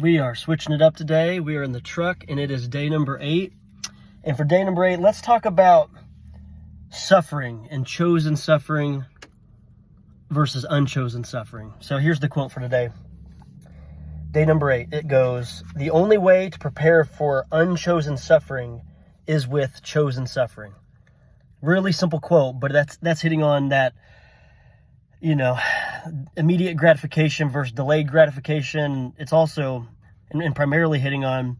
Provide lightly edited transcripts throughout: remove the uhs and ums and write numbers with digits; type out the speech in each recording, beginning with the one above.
We are switching it up today. We are in the truck and it is day number 8. And for day number 8, let's talk about suffering and chosen suffering versus unchosen suffering. So here's the quote for today. Day number 8, it goes, "The only way to prepare for unchosen suffering is with chosen suffering." Really simple quote, but that's hitting on that, immediate gratification versus delayed gratification. It's also, and primarily hitting on,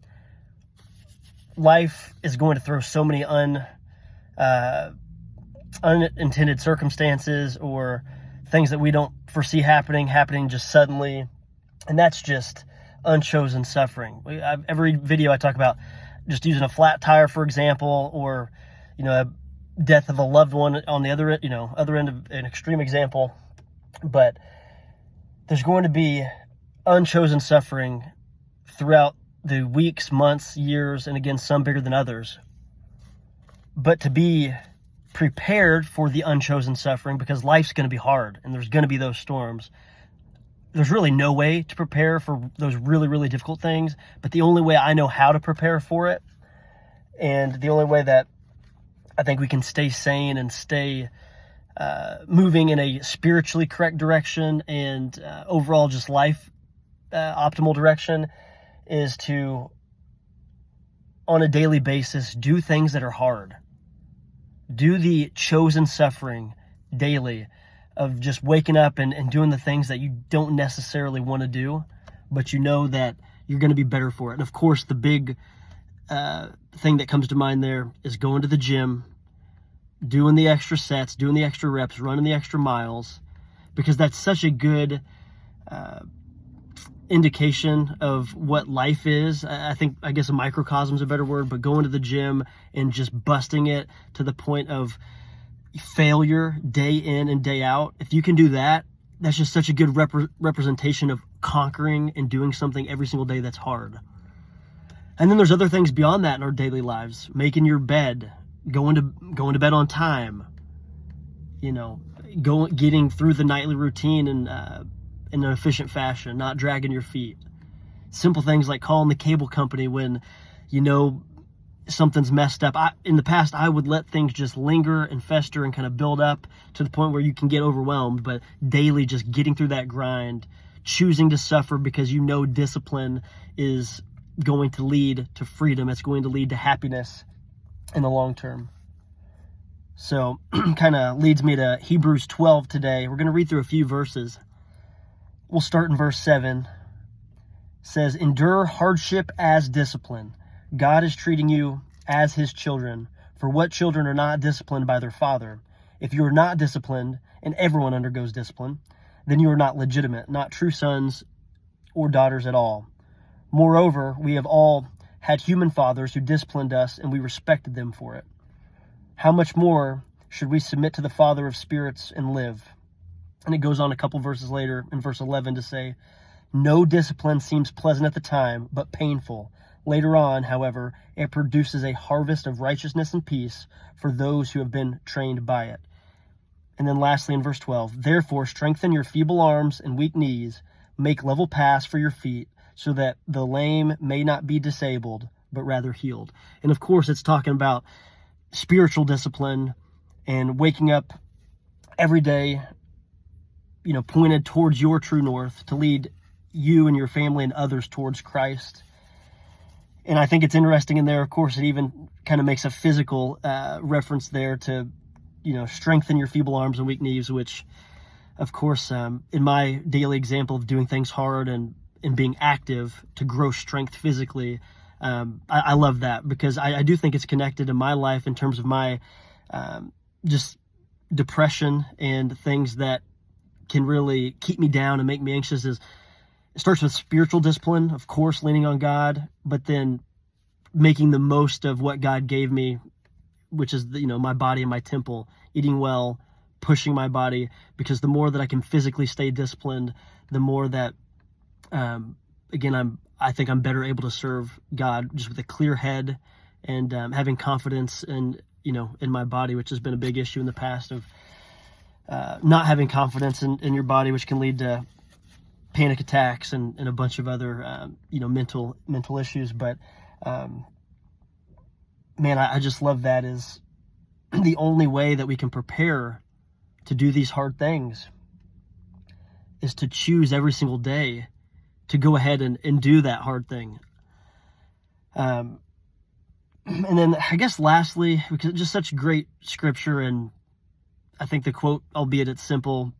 life is going to throw so many unintended circumstances or things that we don't foresee happening just suddenly. And that's just unchosen suffering. Every video I talk about just using a flat tire, for example, or, a death of a loved one on the other end of an extreme example. But there's going to be unchosen suffering throughout the weeks, months, years, and again, some bigger than others. But to be prepared for the unchosen suffering, because life's going to be hard and there's going to be those storms, there's really no way to prepare for those really, really difficult things. But the only way I know how to prepare for it, and the only way that I think we can stay sane and stay moving in a spiritually correct direction and overall just life optimal direction, is to, on a daily basis, do things that are hard. Do the chosen suffering daily of just waking up and doing the things that you don't necessarily want to do, but you know that you're going to be better for it. And of course, the big thing that comes to mind there is going to the gym, doing the extra sets, doing the extra reps, running the extra miles, because that's such a good indication of what life is. I guess a microcosm is a better word, but going to the gym and just busting it to the point of failure day in and day out. If you can do that, that's just such a good representation of conquering and doing something every single day that's hard. And then there's other things beyond that in our daily lives. Making your bed, going to bed on time, getting through the nightly routine and in an efficient fashion, not dragging your feet. Simple things like calling the cable company when something's messed up. In the past, I would let things just linger and fester and kind of build up to the point where you can get overwhelmed. But daily, just getting through that grind, choosing to suffer because discipline is going to lead to freedom. It's going to lead to happiness in the long term. So kind of leads me to Hebrews 12 today. We're going to read through a few verses. We'll start in verse 7. It says, "Endure hardship as discipline. God is treating you as his children. For what children are not disciplined by their father? If you are not disciplined, and everyone undergoes discipline, then you are not legitimate, not true sons or daughters at all. Moreover, we have all had human fathers who disciplined us, and we respected them for it. How much more should we submit to the Father of spirits and live?" And it goes on a couple verses later in verse 11 to say, "No discipline seems pleasant at the time, but painful. Later on, however, it produces a harvest of righteousness and peace for those who have been trained by it." And then lastly in verse 12, "Therefore strengthen your feeble arms and weak knees, make level paths for your feet, so that the lame may not be disabled, but rather healed." And of course, it's talking about spiritual discipline and waking up every day, pointed towards your true north to lead you and your family and others towards Christ. And I think it's interesting in there, of course, it even kind of makes a physical reference there to, strengthen your feeble arms and weak knees, which, of course, in my daily example of doing things hard and being active to grow strength physically, I love that, because I do think it's connected in my life in terms of my just depression and things that can really keep me down and make me anxious. It starts with spiritual discipline, of course, leaning on God, but then making the most of what God gave me, which is my body and my temple, eating well, pushing my body, because the more that I can physically stay disciplined, the more that I think I'm better able to serve God just with a clear head and having confidence in my body, which has been a big issue in the past of not having confidence in your body, which can lead to panic attacks and a bunch of other, mental issues. But, man, I just love that is the only way that we can prepare to do these hard things is to choose every single day to go ahead and do that hard thing. And then I guess lastly, because it's just such great scripture, and I think the quote, albeit it's simple,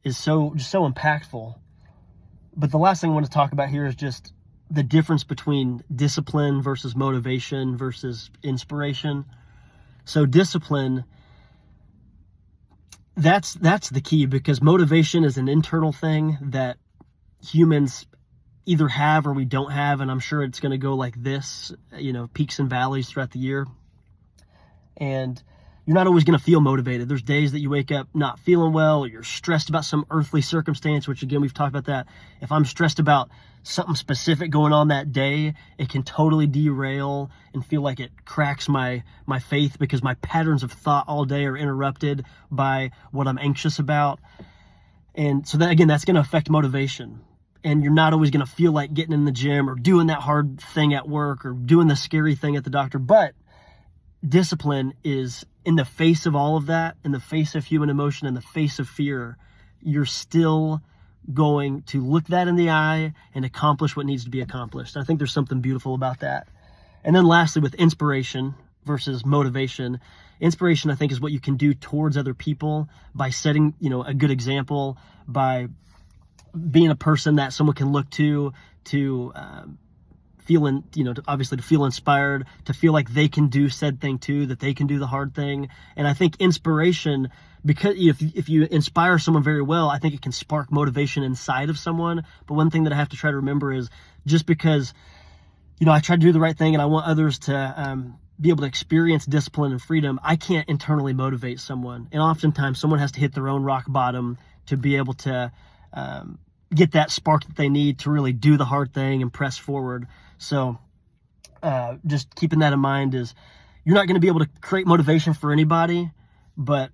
is so impactful. But the last thing I want to talk about here is just the difference between discipline versus motivation versus inspiration. So discipline, that's the key, because motivation is an internal thing that humans either have or we don't have, and I'm sure it's going to go like this, peaks and valleys throughout the year. And you're not always going to feel motivated. There's days that you wake up not feeling well, or you're stressed about some earthly circumstance, which again, we've talked about that. If I'm stressed about something specific going on that day, it can totally derail and feel like it cracks my faith, because my patterns of thought all day are interrupted by what I'm anxious about. And so that, again, that's going to affect motivation. And you're not always going to feel like getting in the gym or doing that hard thing at work or doing the scary thing at the doctor. But discipline is, in the face of all of that, in the face of human emotion, in the face of fear, you're still going to look that in the eye and accomplish what needs to be accomplished. I think there's something beautiful about that. And then lastly, with inspiration versus motivation, inspiration, I think, is what you can do towards other people by setting, a good example, by being a person that someone can look to feeling, obviously to feel inspired, to feel like they can do said thing too, that they can do the hard thing. And I think inspiration, because if you inspire someone very well, I think it can spark motivation inside of someone. But one thing that I have to try to remember is, just because, I try to do the right thing and I want others to be able to experience discipline and freedom, I can't internally motivate someone. And oftentimes someone has to hit their own rock bottom to be able to get that spark that they need to really do the hard thing and press forward. So just keeping that in mind is, you're not going to be able to create motivation for anybody, but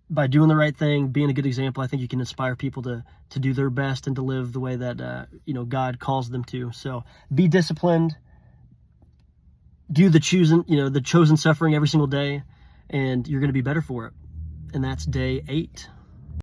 by doing the right thing, being a good example, I think you can inspire people to do their best and to live the way that, God calls them to. So be disciplined, do the chosen suffering every single day, and you're going to be better for it. And that's day 8.